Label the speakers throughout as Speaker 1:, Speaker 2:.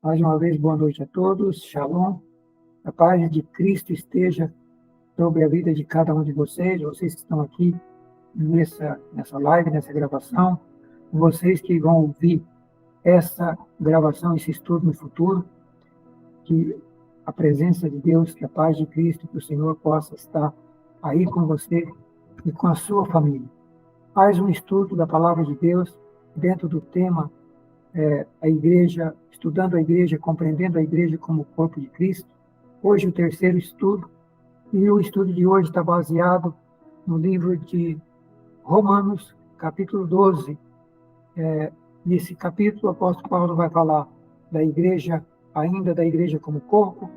Speaker 1: Mais uma vez, boa noite a todos. Shalom. A paz de Cristo esteja sobre a vida de cada um de vocês que estão aqui nessa live, nessa gravação, vocês que vão ouvir essa gravação, esse estudo no futuro, que a presença de Deus, que a paz de Cristo, que o Senhor possa estar aí com você e com a sua família. Mais um estudo da Palavra de Deus dentro do tema a igreja, estudando a igreja, compreendendo a igreja como o corpo de Cristo. Hoje o terceiro estudo, e o estudo de hoje está baseado no livro de Romanos, capítulo 12. Nesse capítulo, o apóstolo Paulo vai falar da igreja, ainda da igreja como corpo,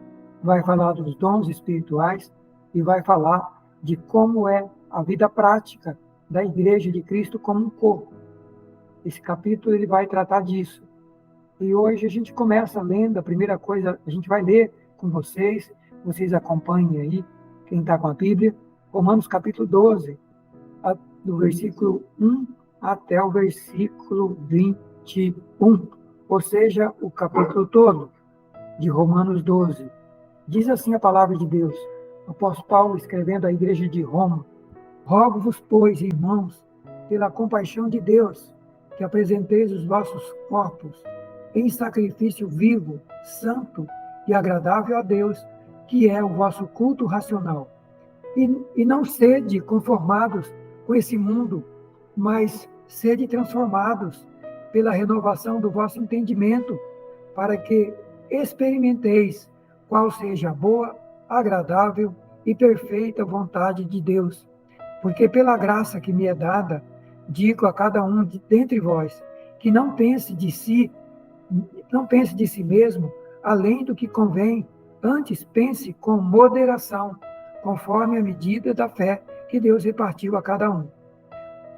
Speaker 1: vai falar dos dons espirituais e vai falar de como é a vida prática da igreja de Cristo como um corpo. Esse capítulo ele vai tratar disso. E hoje a gente começa lendo, a primeira coisa, a gente vai ler com vocês acompanhem aí, quem está com a Bíblia, Romanos capítulo 12, do versículo 1 até o versículo 21, ou seja, o capítulo todo de Romanos 12. Diz assim a palavra de Deus, o apóstolo Paulo escrevendo à igreja de Roma: rogo-vos, pois, irmãos, pela compaixão de Deus, que apresenteis os vossos corpos em sacrifício vivo, santo e agradável a Deus, que é o vosso culto racional. E não sede conformados com esse mundo, mas sede transformados pela renovação do vosso entendimento, para que experimenteis qual seja a boa, agradável e perfeita vontade de Deus. Porque pela graça que me é dada, digo a cada um dentre vós, que não pense de si mesmo além do que convém, antes pense com moderação, conforme a medida da fé que Deus repartiu a cada um.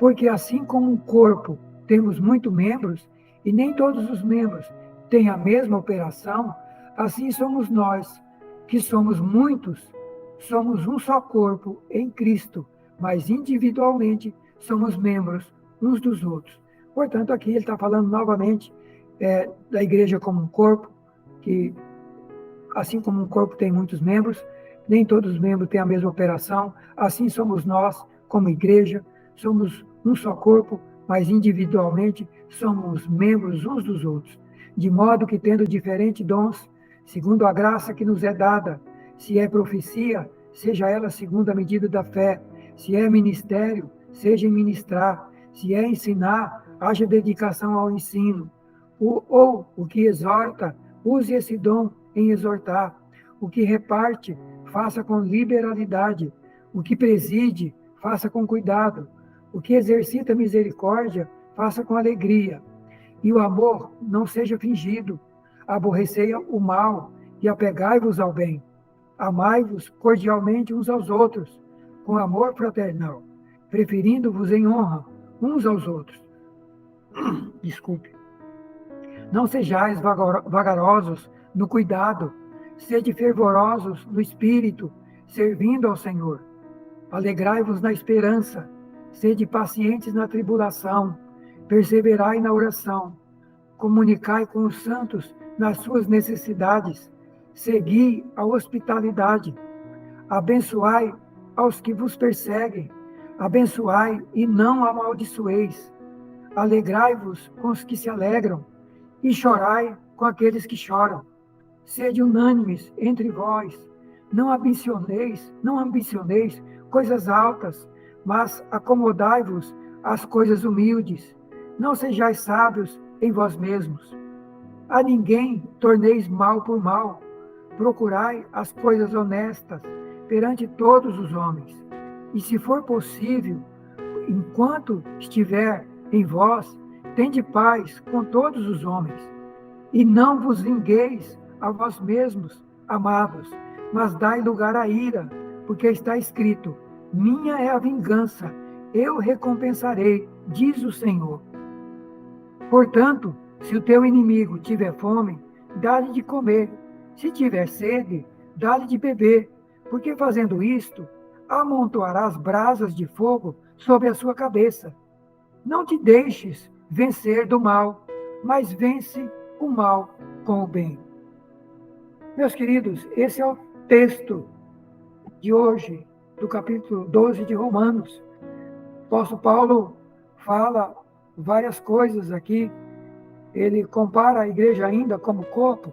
Speaker 1: Porque assim como um corpo temos muitos membros, e nem todos os membros têm a mesma operação, assim somos nós, que somos muitos, somos um só corpo em Cristo, mas individualmente somos membros uns dos outros. Portanto, aqui ele está falando novamente da igreja como um corpo, que assim como um corpo tem muitos membros, nem todos os membros têm a mesma operação, assim somos nós, como igreja, somos um só corpo, mas individualmente somos membros uns dos outros, de modo que, tendo diferentes dons, segundo a graça que nos é dada, se é profecia, seja ela segundo a medida da fé, se é ministério, seja em ministrar, se é ensinar, haja dedicação ao ensino, ou o que exorta, use esse dom em exortar. O que reparte, faça com liberalidade. O que preside, faça com cuidado. O que exercita misericórdia, faça com alegria. E o amor não seja fingido. Aborrecei o mal e apegai-vos ao bem. Amai-vos cordialmente uns aos outros, com amor fraternal, preferindo-vos em honra uns aos outros. Desculpe. Não sejais vagarosos no cuidado, sede fervorosos no espírito, servindo ao Senhor. Alegrai-vos na esperança, sede pacientes na tribulação, perseverai na oração. Comunicai com os santos nas suas necessidades, segui a hospitalidade. Abençoai aos que vos perseguem, abençoai e não amaldiçoeis. Alegrai-vos com os que se alegram, e chorai com aqueles que choram. Sede unânimes entre vós, não ambicioneis coisas altas, mas acomodai-vos às coisas humildes. Não sejais sábios em vós mesmos. A ninguém torneis mal por mal. Procurai as coisas honestas perante todos os homens. E se for possível, enquanto estiver em vós, tende paz com todos os homens. E não vos vingueis a vós mesmos, amados, mas dai lugar à ira, porque está escrito: minha é a vingança, eu recompensarei, diz o Senhor. Portanto, se o teu inimigo tiver fome, dá-lhe de comer. Se tiver sede, dá-lhe de beber, porque fazendo isto, amontoarás brasas de fogo sobre a sua cabeça. Não te deixes vencer do mal, mas vence o mal com o bem. Meus queridos, esse é o texto de hoje, do capítulo 12 de Romanos. O apóstolo Paulo fala várias coisas aqui. Ele compara a igreja ainda como corpo,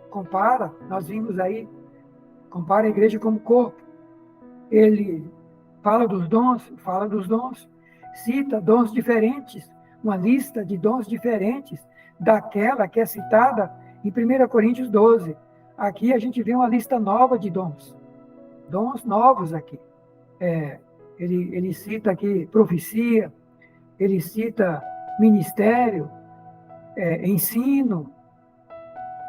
Speaker 1: nós vimos aí, compara a igreja como corpo. Ele fala dos dons, cita dons diferentes, uma lista de dons diferentes daquela que é citada em 1 Coríntios 12. Aqui a gente vê uma lista nova de dons novos aqui. Ele cita aqui profecia, ele cita ministério, ensino,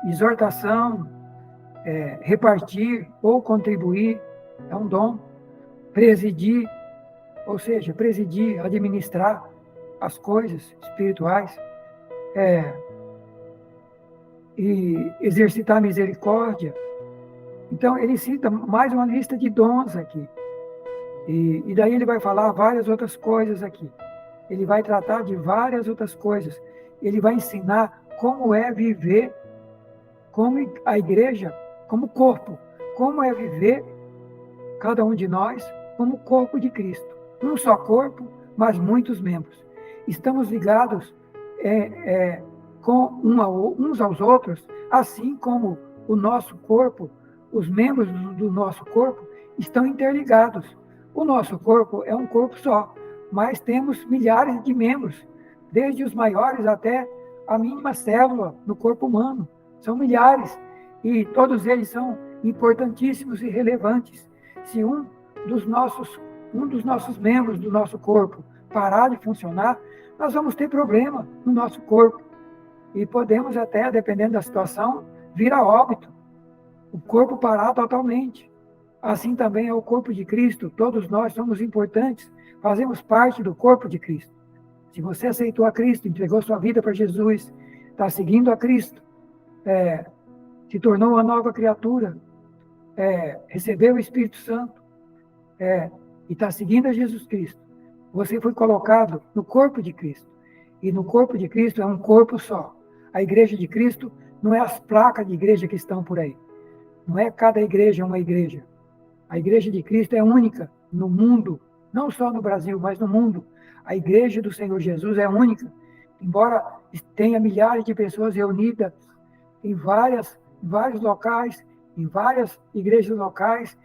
Speaker 1: exortação, repartir ou contribuir, é um dom. Presidir, ou seja, presidir, administrar as coisas espirituais, e exercitar misericórdia. Então, ele cita mais uma lista de dons aqui. E daí ele vai falar várias outras coisas aqui. Ele vai tratar de várias outras coisas. Ele vai ensinar como é viver como a igreja, como corpo. Como é viver, cada um de nós, como corpo de Cristo. Um só corpo, mas muitos membros. Estamos ligados com uns aos outros, assim como o nosso corpo, os membros do nosso corpo estão interligados. O nosso corpo é um corpo só, mas temos milhares de membros, desde os maiores até a mínima célula no corpo humano. São milhares, e todos eles são importantíssimos e relevantes. Se um dos nossos membros do nosso corpo parar de funcionar, nós vamos ter problema no nosso corpo. E podemos até, dependendo da situação, vir a óbito. O corpo parar totalmente. Assim também é o corpo de Cristo. Todos nós somos importantes, fazemos parte do corpo de Cristo. Se você aceitou a Cristo, entregou sua vida para Jesus, está seguindo a Cristo, se tornou uma nova criatura, recebeu o Espírito Santo, e está seguindo a Jesus Cristo, você foi colocado no corpo de Cristo. E no corpo de Cristo é um corpo só. A igreja de Cristo não é as placas de igreja que estão por aí. Não é cada igreja uma igreja. A igreja de Cristo é única no mundo, não só no Brasil, mas no mundo. A igreja do Senhor Jesus é única. Embora tenha milhares de pessoas reunidas em vários locais, em várias igrejas locais,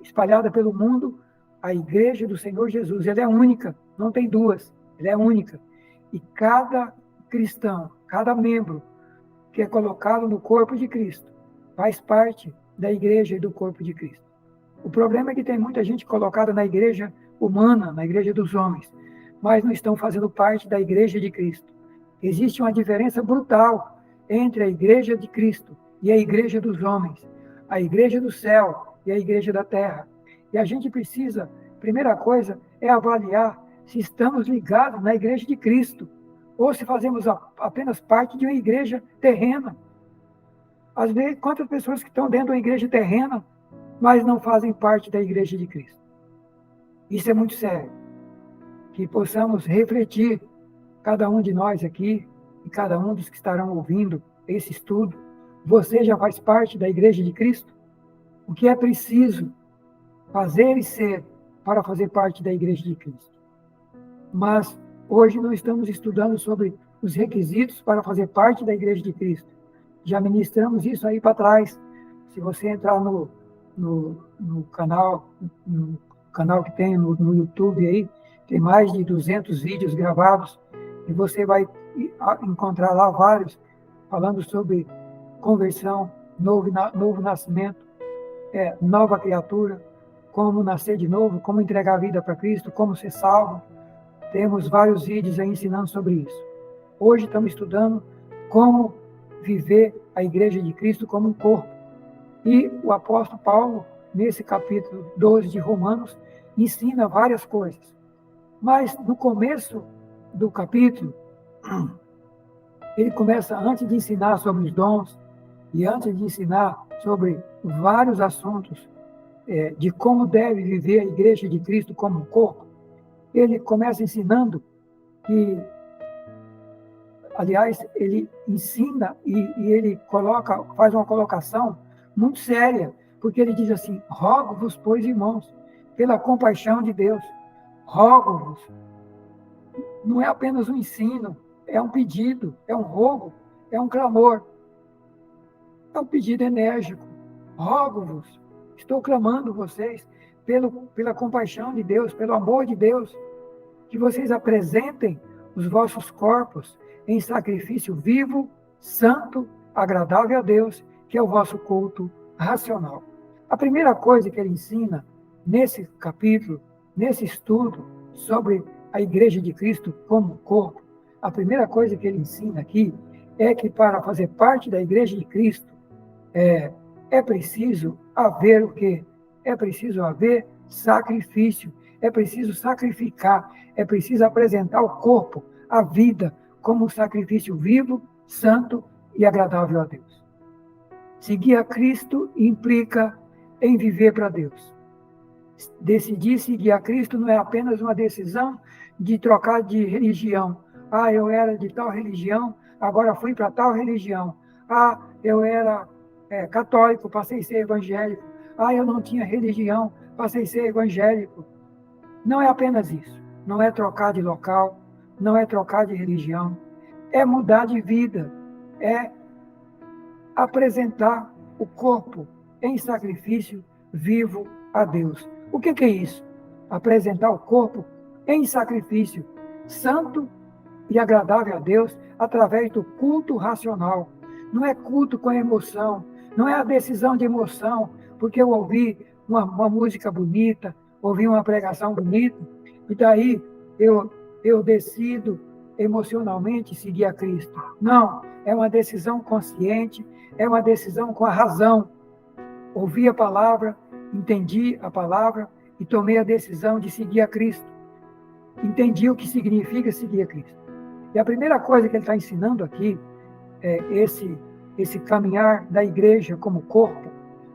Speaker 1: espalhada pelo mundo, a igreja do Senhor Jesus, ela é única, não tem duas, ela é única. E cada cristão, cada membro que é colocado no corpo de Cristo, faz parte da igreja e do corpo de Cristo. O problema é que tem muita gente colocada na igreja humana, na igreja dos homens, mas não estão fazendo parte da igreja de Cristo. Existe uma diferença brutal entre a igreja de Cristo e a igreja dos homens, a igreja do céu e a igreja da terra. E a gente precisa, primeira coisa, é avaliar se estamos ligados na igreja de Cristo, ou se fazemos apenas parte de uma igreja terrena. Às vezes, quantas pessoas que estão dentro de uma igreja terrena, mas não fazem parte da igreja de Cristo? Isso é muito sério. Que possamos refletir, cada um de nós aqui, e cada um dos que estarão ouvindo esse estudo. Você já faz parte da igreja de Cristo? O que é preciso fazer e ser para fazer parte da igreja de Cristo? Mas hoje não estamos estudando sobre os requisitos para fazer parte da igreja de Cristo. Já ministramos isso aí para trás. Se você entrar no canal que tem no YouTube aí, tem mais de 200 vídeos gravados, e você vai encontrar lá vários falando sobre conversão, novo nascimento, nova criatura, como nascer de novo, como entregar a vida para Cristo, como ser salvo. Temos vários vídeos aí ensinando sobre isso. Hoje estamos estudando como viver a igreja de Cristo como um corpo. E o apóstolo Paulo, nesse capítulo 12 de Romanos, ensina várias coisas. Mas no começo do capítulo, ele começa, antes de ensinar sobre os dons, e antes de ensinar sobre vários assuntos de como deve viver a igreja de Cristo como um corpo, ele começa ensinando que Aliás, ele ensina e ele faz uma colocação muito séria, porque ele diz assim: rogo-vos, pois, irmãos, pela compaixão de Deus, rogo-vos. Não é apenas um ensino, é um pedido, é um rogo, é um clamor, é um pedido enérgico. Rogo-vos, estou clamando vocês pela compaixão de Deus, pelo amor de Deus, que vocês apresentem os vossos corpos em sacrifício vivo, santo, agradável a Deus, que é o vosso culto racional. A primeira coisa que ele ensina nesse capítulo, nesse estudo sobre a Igreja de Cristo como corpo, a primeira coisa que ele ensina aqui é que para fazer parte da Igreja de Cristo é preciso haver o quê? É preciso haver sacrifício, é preciso sacrificar, é preciso apresentar o corpo, a vida, como um sacrifício vivo, santo e agradável a Deus. Seguir a Cristo implica em viver para Deus. Decidir seguir a Cristo não é apenas uma decisão de trocar de religião. Ah, eu era de tal religião, agora fui para tal religião. Ah, eu era católico, passei a ser evangélico. Ah, eu não tinha religião, passei a ser evangélico. Não é apenas isso. Não é trocar de local, não é trocar de religião. É mudar de vida, é apresentar o corpo em sacrifício vivo a Deus. O que é isso? Apresentar o corpo em sacrifício santo e agradável a Deus através do culto racional. Não é culto com emoção, não é a decisão de emoção, porque eu ouvi uma música bonita, ouvi uma pregação bonita, e daí eu decido emocionalmente seguir a Cristo. Não, é uma decisão consciente, é uma decisão com a razão. Ouvi a palavra, entendi a palavra e tomei a decisão de seguir a Cristo. Entendi o que significa seguir a Cristo. E a primeira coisa que ele está ensinando aqui é esse caminhar da igreja como corpo.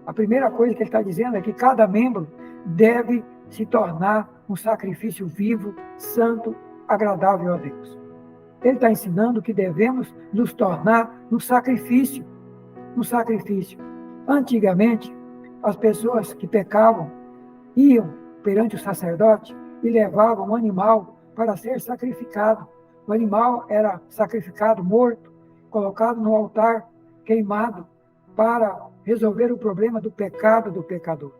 Speaker 1: A primeira coisa que ele está dizendo é que cada membro deve se tornar um sacrifício vivo, santo, agradável a Deus. Ele está ensinando que devemos nos tornar um sacrifício. Um sacrifício. Antigamente, as pessoas que pecavam iam perante o sacerdote e levavam um animal para ser sacrificado. O animal era sacrificado morto, colocado no altar, queimado, para resolver o problema do pecado do pecador.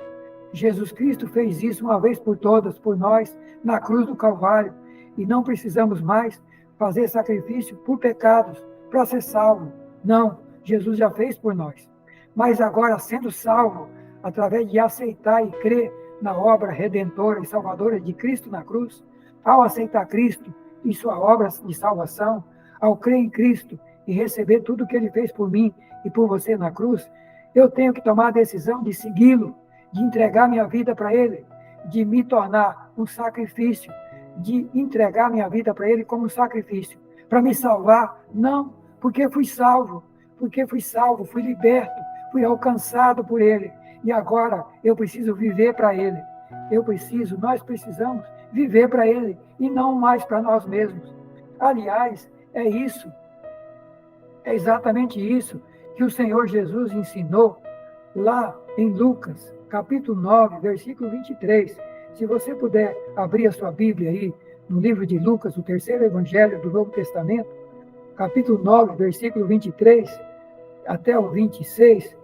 Speaker 1: Jesus Cristo fez isso uma vez por todas, por nós, na cruz do Calvário, e não precisamos mais fazer sacrifício por pecados, para ser salvo. Não, Jesus já fez por nós. Mas agora, sendo salvo, através de aceitar e crer na obra redentora e salvadora de Cristo na cruz, ao aceitar Cristo e sua obra de salvação, ao crer em Cristo e receber tudo o que Ele fez por mim e por você na cruz, eu tenho que tomar a decisão de segui-lo, de entregar minha vida para Ele, de me tornar um sacrifício, de entregar minha vida para Ele como um sacrifício. Para me salvar? Não, porque fui salvo, fui liberto, fui alcançado por Ele. E agora eu preciso viver para Ele. Nós precisamos viver para Ele e não mais para nós mesmos. Aliás, é exatamente isso que o Senhor Jesus ensinou lá em Lucas, capítulo 9, versículo 23. Se você puder abrir a sua Bíblia aí, no livro de Lucas, o terceiro evangelho do Novo Testamento, capítulo 9, versículo 23 até o 26,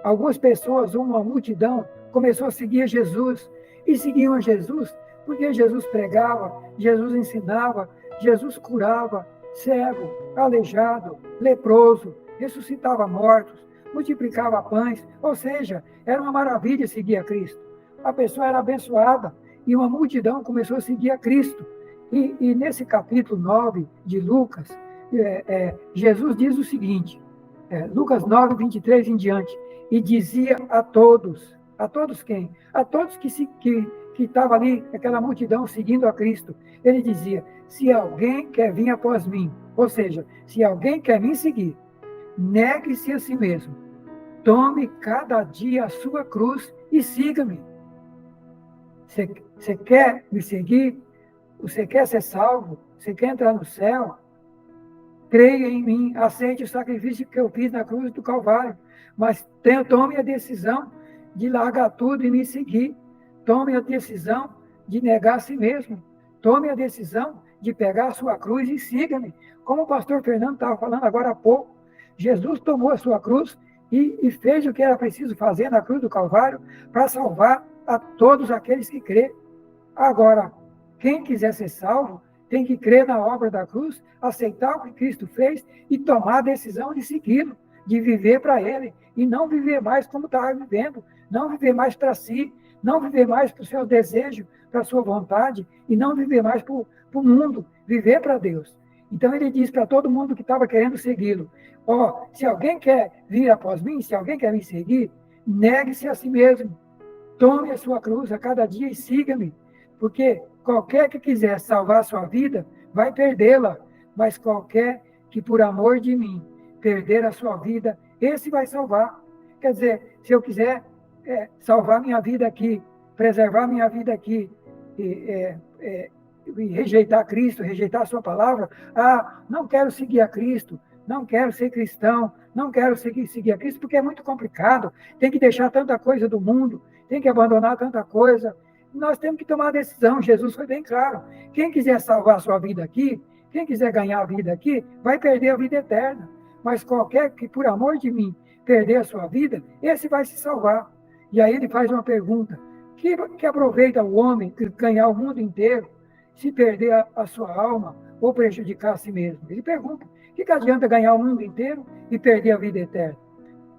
Speaker 1: algumas pessoas, uma multidão, começou a seguir Jesus, e seguiam a Jesus porque Jesus pregava, Jesus ensinava, Jesus curava, cego, aleijado, leproso, ressuscitava mortos, multiplicava pães, ou seja, era uma maravilha seguir a Cristo. A pessoa era abençoada e uma multidão começou a seguir a Cristo. E nesse capítulo 9 de Lucas, Jesus diz o seguinte, Lucas 9, 23 em diante, e dizia a todos quem? A todos que estavam ali, aquela multidão seguindo a Cristo, ele dizia, se alguém quer vir após mim, ou seja, se alguém quer me seguir, negue-se a si mesmo, tome cada dia a sua cruz e siga-me. Você quer me seguir? Você quer ser salvo? Você quer entrar no céu? creia em mim, aceite o sacrifício que eu fiz na cruz do Calvário, mas tome a decisão de largar tudo e me seguir. Tome a decisão de negar a si mesmo. Tome a decisão de pegar a sua cruz e siga-me. Como o pastor Fernando estava falando agora há pouco, Jesus tomou a sua cruz e fez o que era preciso fazer na cruz do Calvário para salvar a todos aqueles que crêem. Agora, quem quiser ser salvo, tem que crer na obra da cruz, aceitar o que Cristo fez e tomar a decisão de segui-lo, de viver para Ele, e não viver mais como estava vivendo, não viver mais para si, não viver mais para o seu desejo, para a sua vontade, e não viver mais para o mundo, viver para Deus. Então ele diz para todo mundo que estava querendo segui-lo, se alguém quer vir após mim, se alguém quer me seguir, negue-se a si mesmo, tome a sua cruz a cada dia e siga-me, porque qualquer que quiser salvar a sua vida, vai perdê-la, mas qualquer que por amor de mim perder a sua vida, esse vai salvar. Quer dizer, se eu quiser salvar minha vida aqui, preservar minha vida aqui, e rejeitar Cristo, rejeitar a sua palavra, não quero seguir a Cristo, não quero ser cristão, não quero seguir a Cristo, porque é muito complicado, tem que deixar tanta coisa do mundo, tem que abandonar tanta coisa. Nós temos que tomar a decisão, Jesus foi bem claro. Quem quiser salvar a sua vida aqui, quem quiser ganhar a vida aqui, vai perder a vida eterna. Mas qualquer que, por amor de mim, perder a sua vida, esse vai se salvar. E aí ele faz uma pergunta: que aproveita o homem ganhar o mundo inteiro, se perder a sua alma ou prejudicar a si mesmo? Ele pergunta: o que adianta ganhar o mundo inteiro e perder a vida eterna?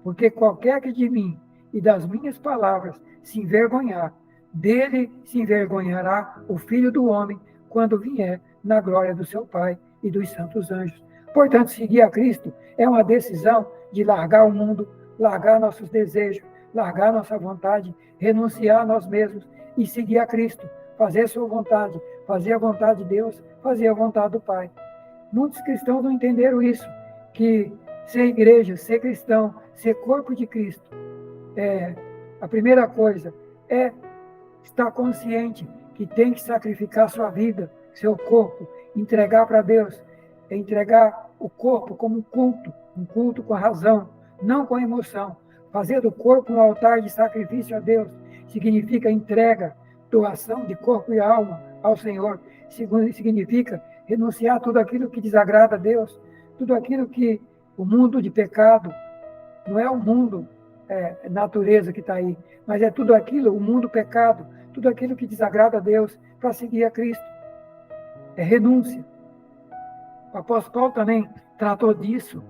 Speaker 1: Porque qualquer que de mim e das minhas palavras se envergonhar, dele se envergonhará o Filho do Homem quando vier na glória do seu Pai e dos santos anjos. Portanto, seguir a Cristo é uma decisão de largar o mundo, largar nossos desejos, largar nossa vontade, renunciar a nós mesmos e seguir a Cristo, fazer a sua vontade, fazer a vontade de Deus, fazer a vontade do Pai. Muitos cristãos não entenderam isso, que ser igreja, ser cristão, ser corpo de Cristo, a primeira coisa é estar consciente que tem que sacrificar sua vida, seu corpo, entregar para Deus, entregar o corpo como um culto com a razão, não com a emoção. Fazer do corpo um altar de sacrifício a Deus significa entrega, doação de corpo e alma ao Senhor. Significa renunciar a tudo aquilo que desagrada a Deus, tudo aquilo que o mundo de pecado, não é o mundo natureza que está aí, mas é tudo aquilo, o mundo pecado, tudo aquilo que desagrada a Deus, para seguir a Cristo. É renúncia. O apóstolo Paulo também tratou disso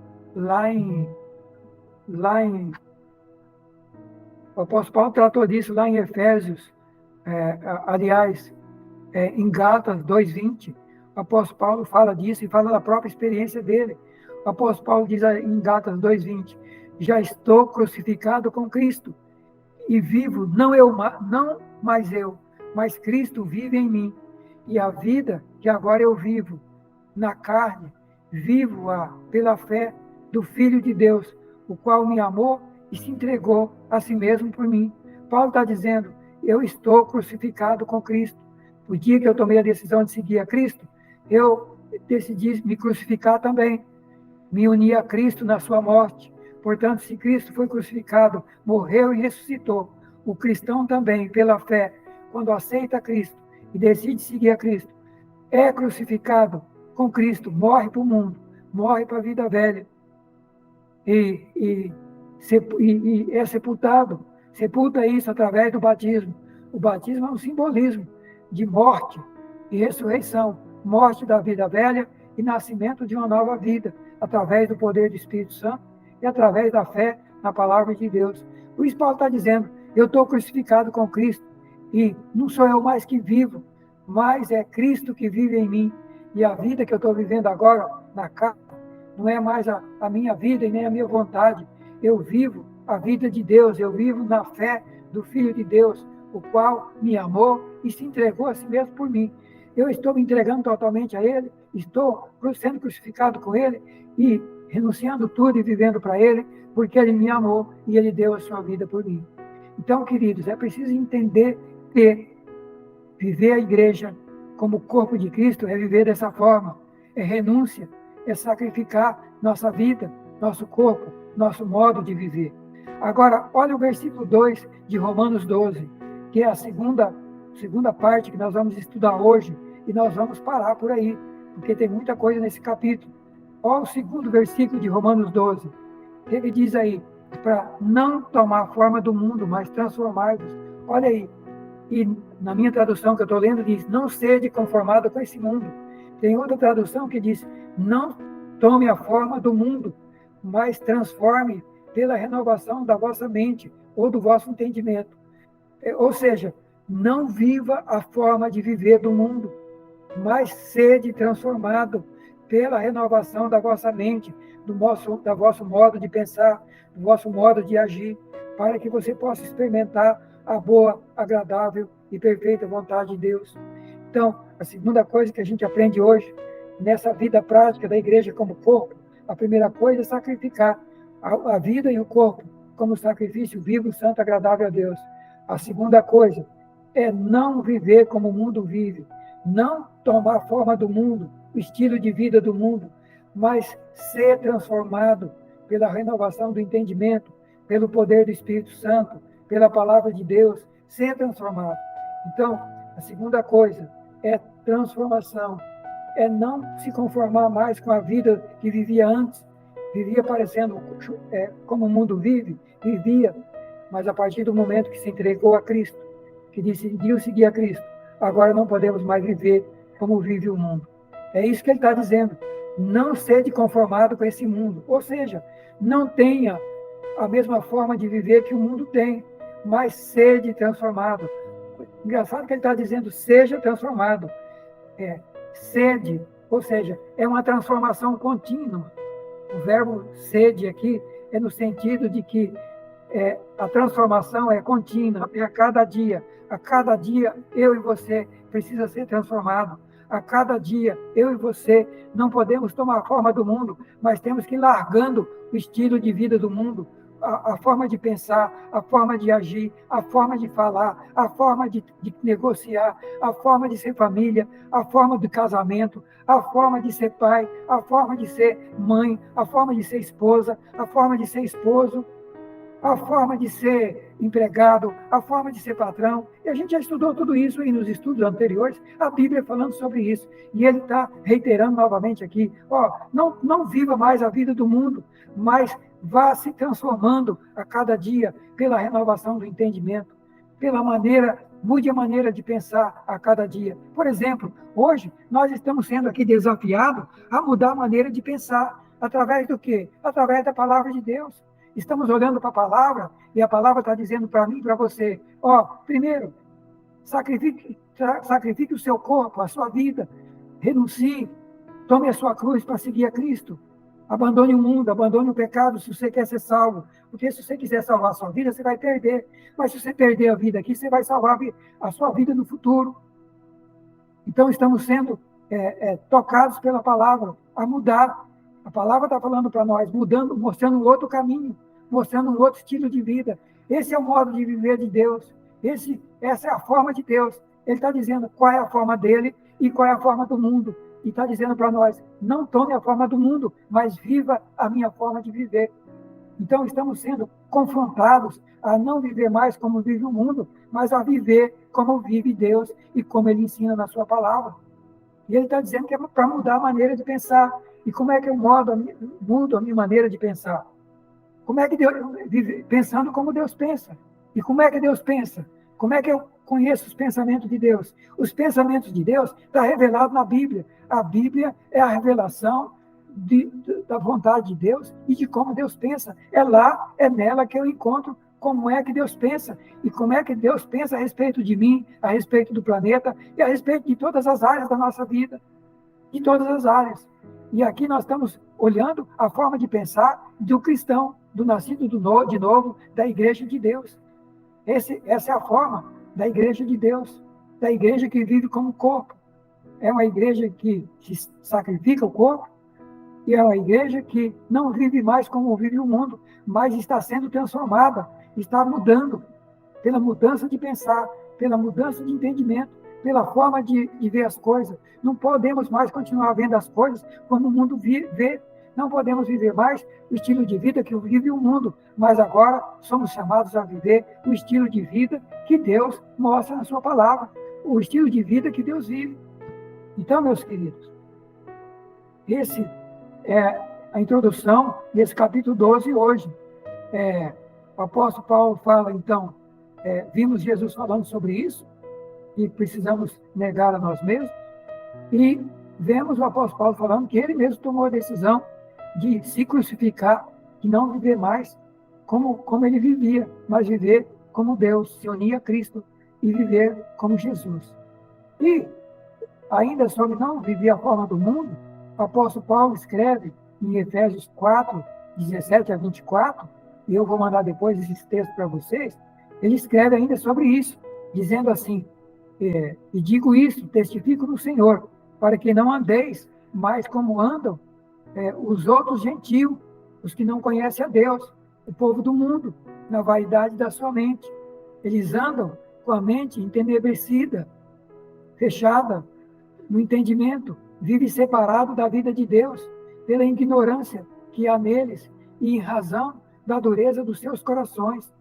Speaker 1: o apóstolo Paulo tratou disso lá em Efésios, em Gálatas 2:20, o apóstolo Paulo fala disso e fala da própria experiência dele. O apóstolo Paulo diz em Gálatas 2:20, já estou crucificado com Cristo e vivo, não mais eu, mas Cristo vive em mim. E a vida que agora eu vivo na carne, vivo-a pela fé do Filho de Deus, o qual me amou e se entregou a si mesmo por mim. Paulo está dizendo, eu estou crucificado com Cristo. O dia que eu tomei a decisão de seguir a Cristo, eu decidi me crucificar também, me unir a Cristo na sua morte. Portanto, se Cristo foi crucificado, morreu e ressuscitou, o cristão também, pela fé, quando aceita Cristo e decide seguir a Cristo, é crucificado com Cristo, morre para o mundo, morre para a vida velha e é sepultado. Sepulta isso através do batismo. O batismo é um simbolismo de morte e ressurreição, morte da vida velha e nascimento de uma nova vida, através do poder do Espírito Santo e através da fé na palavra de Deus. Por isso Paulo está dizendo, eu estou crucificado com Cristo e não sou eu mais que vivo, mas é Cristo que vive em mim. E a vida que eu estou vivendo agora na carne não é mais a minha vida e nem a minha vontade. Eu vivo a vida de Deus, eu vivo na fé do Filho de Deus, o qual me amou e se entregou a si mesmo por mim. Eu estou me entregando totalmente a Ele, estou sendo crucificado com Ele e renunciando tudo e vivendo para Ele, porque Ele me amou e Ele deu a sua vida por mim. Então, queridos, é preciso entender que viver a igreja como corpo de Cristo é viver dessa forma, é renúncia, é sacrificar nossa vida, nosso corpo, nosso modo de viver. Agora, olha o versículo 2 de Romanos 12, que é a segunda parte que nós vamos estudar hoje, e nós vamos parar por aí, porque tem muita coisa nesse capítulo. Olha o segundo versículo de Romanos 12. Ele diz aí, para não tomar a forma do mundo, mas transformar-vos. Olha aí. E na minha tradução que eu estou lendo diz, não sede conformado com esse mundo. Tem outra tradução que diz, não tome a forma do mundo, mas transforme pela renovação da vossa mente ou do vosso entendimento. Ou seja, não viva a forma de viver do mundo, mas sede transformado pela renovação da vossa mente, do vosso modo de pensar, do vosso modo de agir, para que você possa experimentar a boa, agradável e perfeita vontade de Deus. Então, a segunda coisa que a gente aprende hoje, nessa vida prática da igreja como corpo, a primeira coisa é sacrificar a vida e o corpo como sacrifício vivo, santo, agradável a Deus. A segunda coisa é não viver como o mundo vive, não tomar a forma do mundo, o estilo de vida do mundo, mas ser transformado pela renovação do entendimento, pelo poder do Espírito Santo, pela palavra de Deus, ser transformado. Então, a segunda coisa é transformação, é não se conformar mais com a vida que vivia antes, vivia parecendo como o mundo vive, vivia, mas a partir do momento que se entregou a Cristo, que decidiu seguir a Cristo, agora não podemos mais viver como vive o mundo. É isso que ele está dizendo. Não sede conformado com esse mundo. Ou seja, não tenha a mesma forma de viver que o mundo tem, mas sede transformado. Engraçado que ele está dizendo, seja transformado. Sede, ou seja, é uma transformação contínua. O verbo sede aqui é no sentido de que a transformação é contínua, é a cada dia. A cada dia, eu e você precisa ser transformado. A cada dia, eu e você não podemos tomar a forma do mundo, mas temos que ir largando o estilo de vida do mundo, a forma de pensar, a forma de agir, a forma de falar, a forma de negociar, a forma de ser família, a forma do casamento, a forma de ser pai, a forma de ser mãe, a forma de ser esposa, a forma de ser esposo, a forma de ser empregado, a forma de ser patrão. E a gente já estudou tudo isso aí nos estudos anteriores, a Bíblia falando sobre isso. E ele está reiterando novamente aqui, não viva mais a vida do mundo, mas vá se transformando a cada dia pela renovação do entendimento, mude a maneira de pensar a cada dia. Por exemplo, hoje nós estamos sendo aqui desafiados a mudar a maneira de pensar. Através do quê? Através da palavra de Deus. Estamos olhando para a palavra, e a palavra está dizendo para mim e para você, primeiro, sacrifique o seu corpo, a sua vida, renuncie, tome a sua cruz para seguir a Cristo, abandone o mundo, abandone o pecado se você quer ser salvo, porque se você quiser salvar a sua vida, você vai perder, mas se você perder a vida aqui, você vai salvar a sua vida no futuro. Então, estamos sendo tocados pela palavra a mudar. A palavra está falando para nós, mudando, mostrando um outro caminho, mostrando um outro estilo de vida. Esse é o modo de viver de Deus. Essa é a forma de Deus. Ele está dizendo qual é a forma dele e qual é a forma do mundo. E está dizendo para nós, não tome a forma do mundo, mas viva a minha forma de viver. Então, estamos sendo confrontados a não viver mais como vive o mundo, mas a viver como vive Deus e como Ele ensina na sua palavra. E Ele está dizendo que é para mudar a maneira de pensar. E como é que eu mudo a minha maneira de pensar? Como é que Deus vive pensando como Deus pensa? E como é que Deus pensa? Como é que eu conheço os pensamentos de Deus? Os pensamentos de Deus estão revelados na Bíblia. A Bíblia é a revelação da vontade de Deus e de como Deus pensa. É nela que eu encontro como é que Deus pensa e como é que Deus pensa a respeito de mim, a respeito do planeta e a respeito de todas as áreas da nossa vida, de todas as áreas. E aqui nós estamos olhando a forma de pensar do cristão, do nascido de novo, da igreja de Deus. Essa é a forma da igreja de Deus, da igreja que vive como corpo. É uma igreja que se sacrifica o corpo e é uma igreja que não vive mais como vive o mundo, mas está sendo transformada, está mudando pela mudança de pensar, pela mudança de entendimento, pela forma de ver as coisas. Não podemos mais continuar vendo as coisas como o mundo vê. Não podemos viver mais o estilo de vida que vive o mundo, mas agora somos chamados a viver o estilo de vida que Deus mostra na sua palavra, o estilo de vida que Deus vive. Então, meus queridos, esse é a introdução desse capítulo 12 hoje. O apóstolo Paulo fala, então, vimos Jesus falando sobre isso, e precisamos negar a nós mesmos, e vemos o apóstolo Paulo falando que ele mesmo tomou a decisão de se crucificar e não viver mais como ele vivia, mas viver como Deus, se unir a Cristo e viver como Jesus. E, ainda sobre não viver a forma do mundo, o apóstolo Paulo escreve em Efésios 4, 17 a 24, e eu vou mandar depois esses textos para vocês, ele escreve ainda sobre isso, dizendo assim, e digo isso, testifico no Senhor, para que não andeis mais como andam os outros gentios, os que não conhecem a Deus, o povo do mundo, na vaidade da sua mente. Eles andam com a mente entenebrecida, fechada no entendimento, vive separado da vida de Deus, pela ignorância que há neles e em razão da dureza dos seus corações,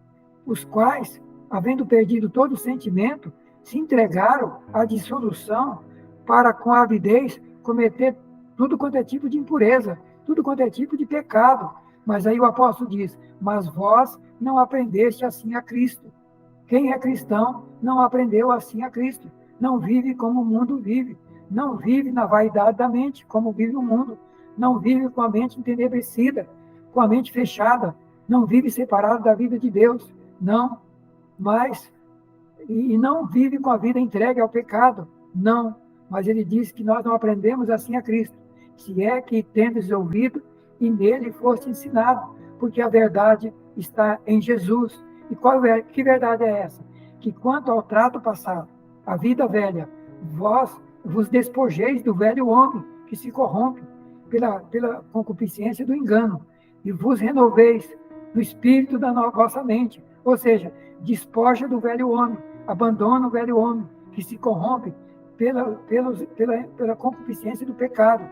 Speaker 1: os quais, havendo perdido todo o sentimento, se entregaram à dissolução para, com avidez, cometer tudo quanto é tipo de impureza, tudo quanto é tipo de pecado. Mas aí o apóstolo diz, mas vós não aprendeste assim a Cristo. Quem é cristão não aprendeu assim a Cristo. Não vive como o mundo vive. Não vive na vaidade da mente, como vive o mundo. Não vive com a mente entenebrecida, com a mente fechada. Não vive separado da vida de Deus. Não. Mas, e não vive com a vida entregue ao pecado. Não. Mas ele diz que nós não aprendemos assim a Cristo. Se é que tendes ouvido e nele foste ensinado, porque a verdade está em Jesus. E que verdade é essa? Que quanto ao trato passado, a vida velha, vós vos despojeis do velho homem que se corrompe pela concupiscência do engano, e vos renoveis no espírito da vossa mente. Ou seja, despoja do velho homem, abandona o velho homem que se corrompe pela concupiscência do pecado,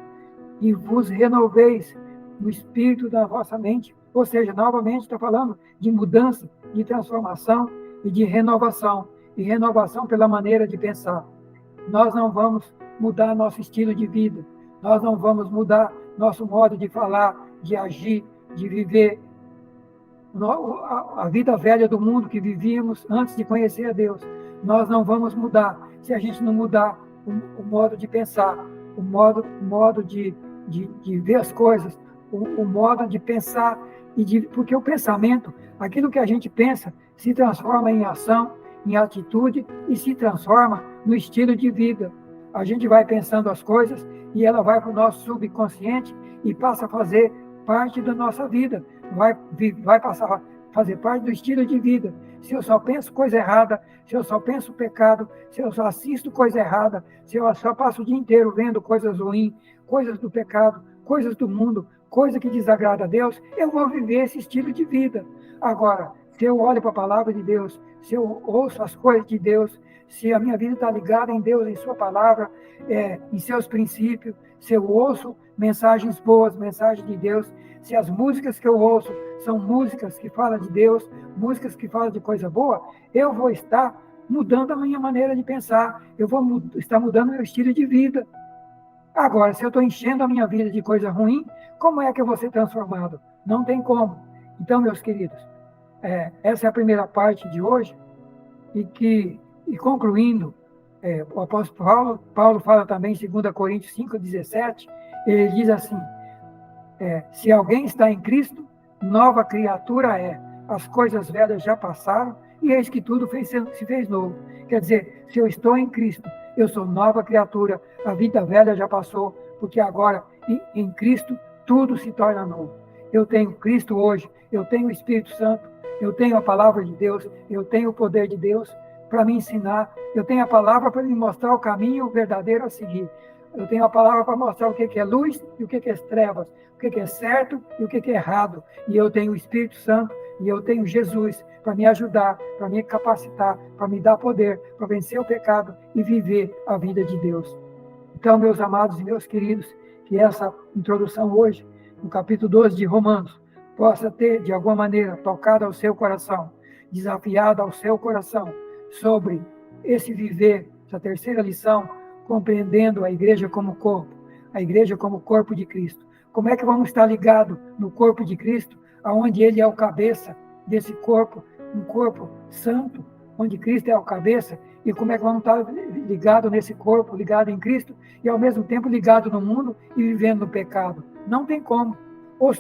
Speaker 1: e vos renoveis no espírito da vossa mente. Ou seja, novamente está falando de mudança, de transformação e de renovação. E renovação pela maneira de pensar. Nós não vamos mudar nosso estilo de vida. Nós não vamos mudar nosso modo de falar, de agir, de viver. A vida velha do mundo que vivíamos antes de conhecer a Deus. Nós não vamos mudar se a gente não mudar o modo de pensar, o modo de ver as coisas, o modo de pensar, porque o pensamento, aquilo que a gente pensa, se transforma em ação, em atitude e se transforma no estilo de vida. A gente vai pensando as coisas e ela vai para o nosso subconsciente e passa a fazer parte da nossa vida, vai passar a fazer parte do estilo de vida. Se eu só penso coisa errada, se eu só penso pecado, se eu só assisto coisa errada, se eu só passo o dia inteiro vendo coisas ruins, coisas do pecado, coisas do mundo, coisa que desagrada a Deus, eu vou viver esse estilo de vida. Agora, se eu olho para a palavra de Deus, se eu ouço as coisas de Deus, se a minha vida está ligada em Deus, em sua palavra, em seus princípios, se eu ouço mensagens boas, mensagens de Deus, se as músicas que eu ouço são músicas que falam de Deus, músicas que falam de coisa boa, eu vou estar mudando a minha maneira de pensar, eu vou estar mudando o meu estilo de vida. Agora, se eu estou enchendo a minha vida de coisa ruim, como é que eu vou ser transformado? Não tem como. Então, meus queridos, essa é a primeira parte de hoje, e concluindo, o apóstolo Paulo fala também em 2 Coríntios 5,17, ele diz assim, se alguém está em Cristo, nova criatura é, as coisas velhas já passaram, e eis que tudo se fez novo. Quer dizer, se eu estou em Cristo, eu sou nova criatura, a vida velha já passou, porque agora, em Cristo, tudo se torna novo. Eu tenho Cristo hoje, eu tenho o Espírito Santo, eu tenho a palavra de Deus, eu tenho o poder de Deus para me ensinar, eu tenho a palavra para me mostrar o caminho verdadeiro a seguir. Eu tenho a palavra para mostrar o que é luz e o que é trevas, o que é certo e o que é errado. E eu tenho o Espírito Santo E eu tenho Jesus para me ajudar, para me capacitar, para me dar poder, para vencer o pecado e viver a vida de Deus. Então, meus amados e meus queridos, que essa introdução hoje, no capítulo 12 de Romanos, possa ter, de alguma maneira, tocado ao seu coração, desafiado ao seu coração, sobre esse viver, essa terceira lição, compreendendo a igreja como corpo, a igreja como corpo de Cristo. Como é que vamos estar ligados no corpo de Cristo, aonde Ele é o cabeça desse corpo, um corpo santo, onde Cristo é o cabeça, e como é que vamos estar ligado nesse corpo, ligado em Cristo, e ao mesmo tempo ligado no mundo e vivendo no pecado? Não tem como. Ou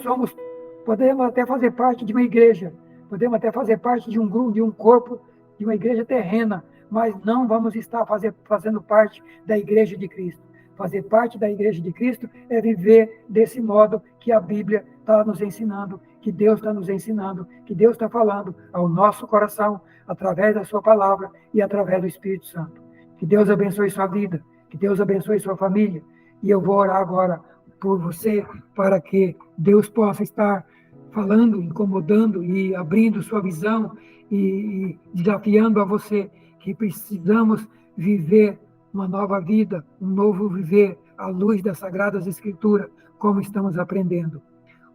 Speaker 1: podemos até fazer parte de uma igreja, podemos até fazer parte de um grupo, de um corpo, de uma igreja terrena, mas não vamos estar fazendo parte da igreja de Cristo. Fazer parte da igreja de Cristo é viver desse modo que a Bíblia está nos ensinando, que Deus está nos ensinando, que Deus está falando ao nosso coração, através da sua palavra e através do Espírito Santo. Que Deus abençoe sua vida, que Deus abençoe sua família. E eu vou orar agora por você, para que Deus possa estar falando, incomodando e abrindo sua visão e desafiando a você, que precisamos viver uma nova vida, um novo viver à luz das Sagradas Escrituras, como estamos aprendendo.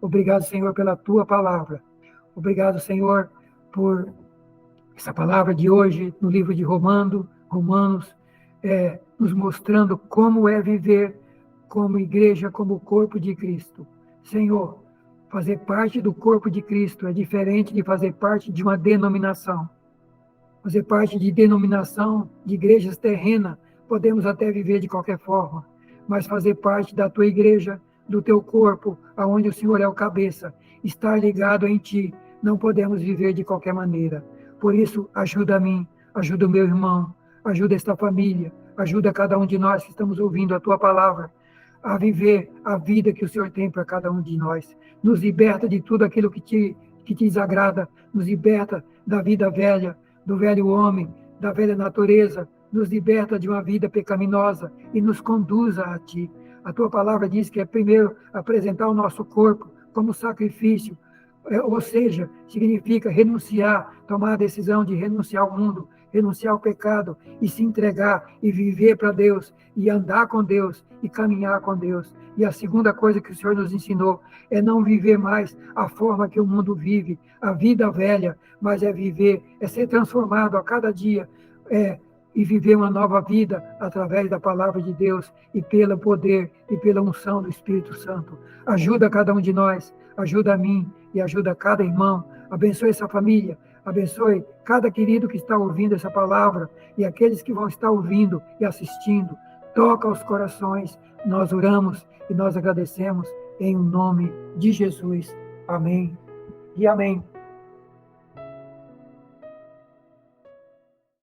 Speaker 1: Obrigado, Senhor, pela tua palavra. Obrigado, Senhor, por essa palavra de hoje no livro de Romanos, nos mostrando como é viver como igreja, como corpo de Cristo. Senhor, fazer parte do corpo de Cristo é diferente de fazer parte de uma denominação. Fazer parte de denominação, de igrejas terrenas, podemos até viver de qualquer forma, mas fazer parte da tua igreja, do teu corpo, aonde o Senhor é o cabeça, estar ligado em ti, não podemos viver de qualquer maneira. Por isso, ajuda a mim, ajuda o meu irmão, ajuda esta família, ajuda cada um de nós que estamos ouvindo a tua palavra, a viver a vida que o Senhor tem para cada um de nós. Nos liberta de tudo aquilo que te desagrada, nos liberta da vida velha, do velho homem, da velha natureza, nos liberta de uma vida pecaminosa e nos conduza a ti. A tua palavra diz que é primeiro apresentar o nosso corpo como sacrifício, ou seja, significa renunciar, tomar a decisão de renunciar ao mundo, renunciar ao pecado e se entregar e viver para Deus e andar com Deus e caminhar com Deus. E a segunda coisa que o Senhor nos ensinou é não viver mais a forma que o mundo vive, a vida velha, mas é viver, é ser transformado a cada dia, e viver uma nova vida através da palavra de Deus e pelo poder e pela unção do Espírito Santo. Ajuda cada um de nós, ajuda a mim e ajuda cada irmão. Abençoe essa família, abençoe cada querido que está ouvindo essa palavra e aqueles que vão estar ouvindo e assistindo. Toca os corações, nós oramos e nós agradecemos em nome de Jesus. Amém e amém.